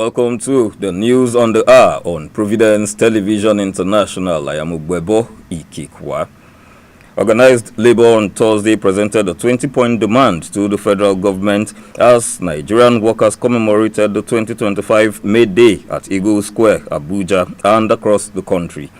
Welcome to the news on the hour on Providence Television International. I am Ugbebo Ikikwa. Organized Labour on Thursday presented a 20-point demand to the federal government as Nigerian workers commemorated the 2025 May Day at Eagle Square, Abuja, and across the country.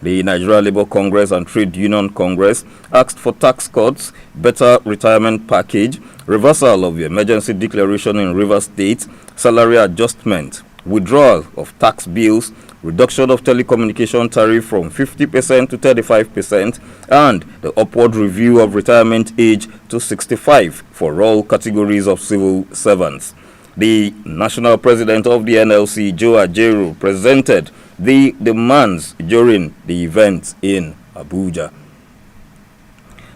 The Nigeria Labour Congress and Trade Union Congress asked for tax cuts, better retirement package, reversal of the emergency declaration in Rivers State, salary adjustment, withdrawal of tax bills, reduction of telecommunication tariff from 50% to 35%, and the upward review of retirement age to 65 for all categories of civil servants. The national president of the NLC, Joe Ajaero, presented the demands during the event in Abuja.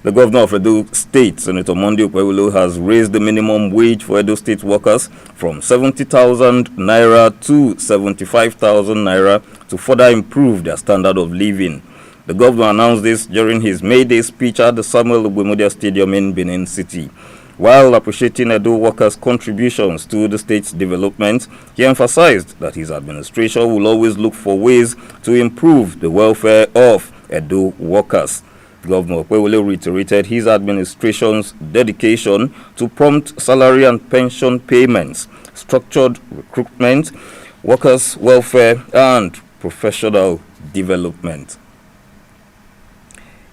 The governor of Edo State, Senator Monday Okpebholo, has raised the minimum wage for Edo State workers from 70,000 naira to 75,000 naira to further improve their standard of living. The governor announced this during his May Day speech at the Samuel Ogbemudia Stadium in Benin City. While appreciating Edo workers' contributions to the state's development, he emphasized that his administration will always look for ways to improve the welfare of Edo workers. Governor Okpebholo reiterated his administration's dedication to prompt salary and pension payments, structured recruitment, workers' welfare, and professional development.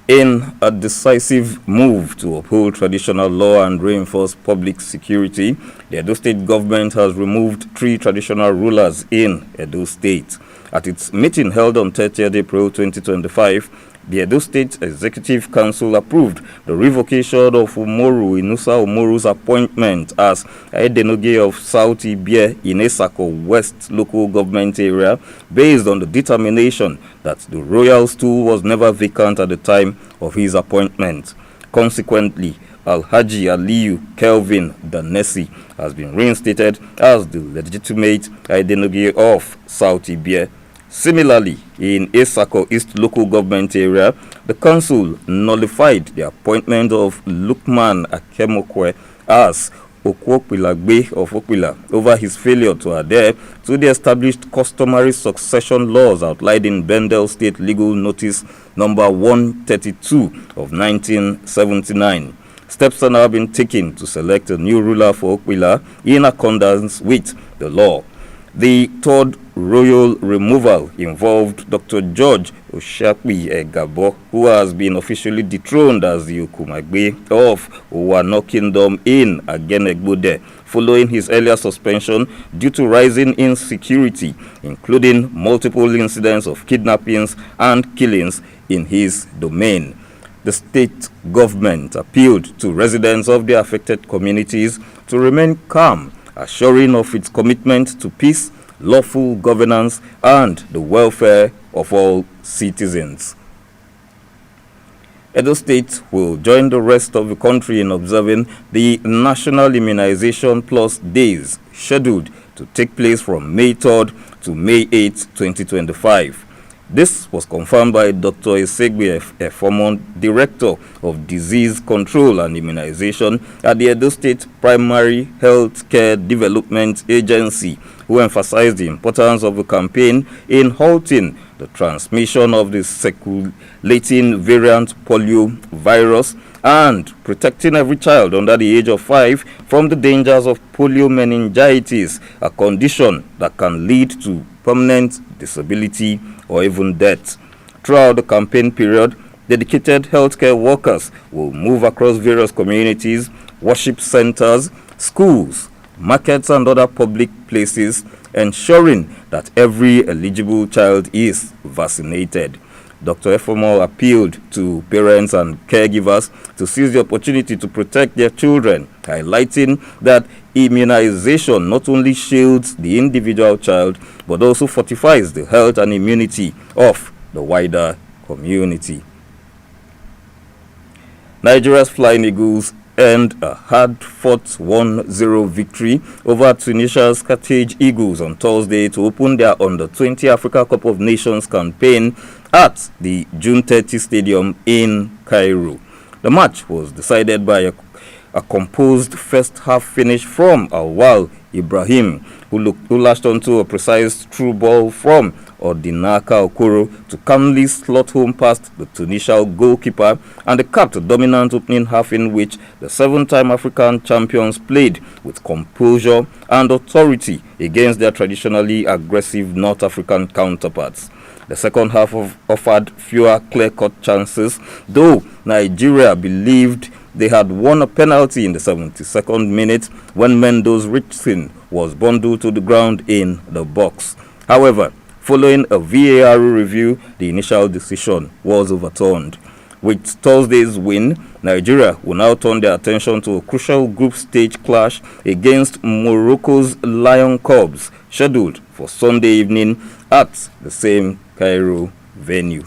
In a decisive move to uphold traditional law and reinforce public security, the Edo State government has removed 3 traditional rulers in Edo State. At its meeting held on 30th April 2025, the Edo State Executive Council approved the revocation of Umoru Inusa Umoru's appointment as Aidenoge of South Ibie in Esako West local government area based on the determination that the royal stool was never vacant at the time of his appointment. Consequently, Alhaji Aliyu Kelvin Danesi has been reinstated as the legitimate Aidenoge of South Ibie. Similarly, in Esako East local government area, the council nullified the appointment of Lukman Akemokwe as Okwopilagbe of Okwila over his failure to adhere to the established customary succession laws outlined in Bendel State Legal Notice number 132 of 1979. Steps are now being taken to select a new ruler for Okwila in accordance with the law. The third royal removal involved Dr. George Oshakwi Egabo, who has been officially dethroned as the Okumagbe of Owano Kingdom in Agenegbode, following his earlier suspension due to rising insecurity, including multiple incidents of kidnappings and killings in his domain. The state government appealed to residents of the affected communities to remain calm, assuring of its commitment to peace, lawful governance, and the welfare of all citizens. Edo State will join the rest of the country in observing the National Immunization Plus Days, scheduled to take place from May 3rd to May 8, 2025. This was confirmed by Dr. Esegbe Efomon, Director of Disease Control and Immunization at the Edo State Primary Health Care Development Agency, who emphasized the importance of the campaign in halting the transmission of the circulating variant polio virus and protecting every child under the age of 5 from the dangers of polio meningitis, a condition that can lead to permanent disability or even death. Throughout the campaign period, dedicated healthcare workers will move across various communities, worship centers, schools, markets, and other public places, ensuring that every eligible child is vaccinated. Dr. Efomor appealed to parents and caregivers to seize the opportunity to protect their children, highlighting that immunization not only shields the individual child, but also fortifies the health and immunity of the wider community. Nigeria's Flying Eagles earned a hard-fought 1-0 victory over Tunisia's Carthage Eagles on Thursday to open their Under-20 Africa Cup of Nations campaign at the June 30 Stadium in Cairo. The match was decided by a a composed first half finish from Awal Ibrahim, who lashed onto a precise through ball from Odinaka Okoro to calmly slot home past the Tunisian goalkeeper, and the capped a dominant opening half in which the 7-time African champions played with composure and authority against their traditionally aggressive North African counterparts. The second half offered fewer clear-cut chances, though Nigeria believed they had won a penalty in the 72nd minute when Mendoz Richardson was bundled to the ground in the box. However, following a VAR review, the initial decision was overturned. With Thursday's win, Nigeria will now turn their attention to a crucial group stage clash against Morocco's Lion Cubs, scheduled for Sunday evening at the same Cairo venue.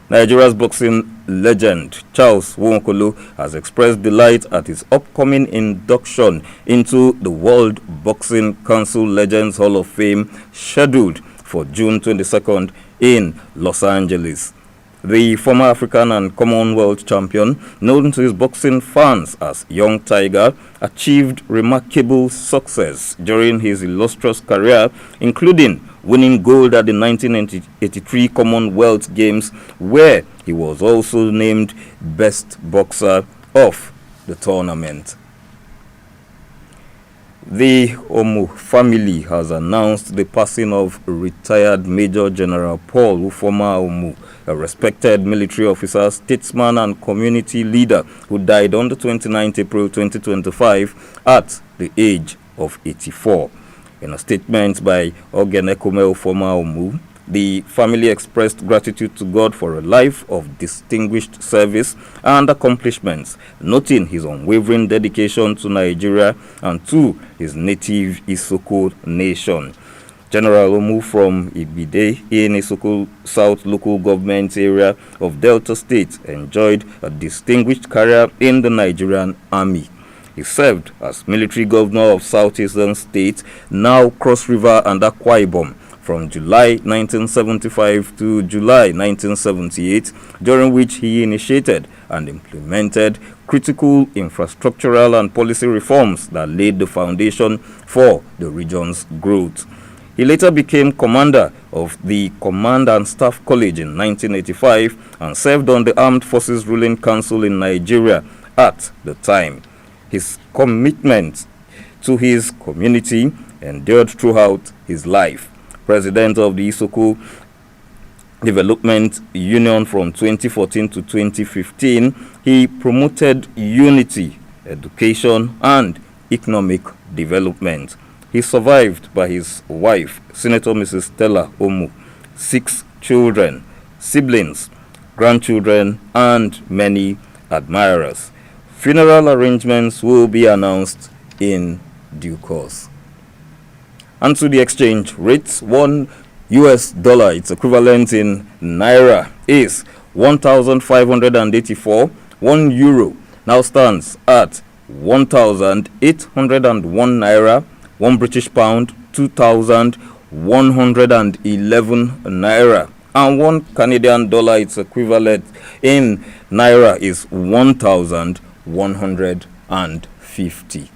Nigeria's boxing legend Charles Nwonkolo has expressed delight at his upcoming induction into the World Boxing Council Legends Hall of Fame, scheduled for June 22nd in Los Angeles. The former African and Commonwealth champion, known to his boxing fans as Young Tiger, achieved remarkable success during his illustrious career, including winning gold at the 1983 Commonwealth Games, where he was also named Best Boxer of the tournament. The Omu family has announced the passing of retired Major General Paul Ufoma Omu, a respected military officer, statesman, and community leader who died on the 29th April 2025 at the age of 84. In a statement by Ogenekome Ufoma Omu, the family expressed gratitude to God for a life of distinguished service and accomplishments, noting his unwavering dedication to Nigeria and to his native Isoko nation. General Omu from Ibide in Isoko South local government area of Delta State enjoyed a distinguished career in the Nigerian Army. He served as military governor of Southeastern States, now Cross River and Akwa Ibom, from July 1975 to July 1978, during which he initiated and implemented critical infrastructural and policy reforms that laid the foundation for the region's growth. He later became commander of the Command and Staff College in 1985 and served on the Armed Forces Ruling Council in Nigeria at the time. His commitment to his community endured throughout his life. President of the Isoko Development Union from 2014 to 2015, he promoted unity, education, and economic development. He survived by his wife, Senator Mrs. Stella Omu, 6 children, siblings, grandchildren, and many admirers. Funeral arrangements will be announced in due course. And to the exchange rates, $1, its equivalent in Naira, is 1,584. €1 now stands at 1,801 Naira. £1 2,111 Naira. And $1 its equivalent in Naira is 1,150.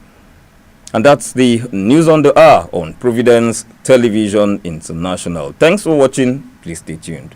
And that's the news on the hour on Providence Television International. Thanks for watching. Please stay tuned.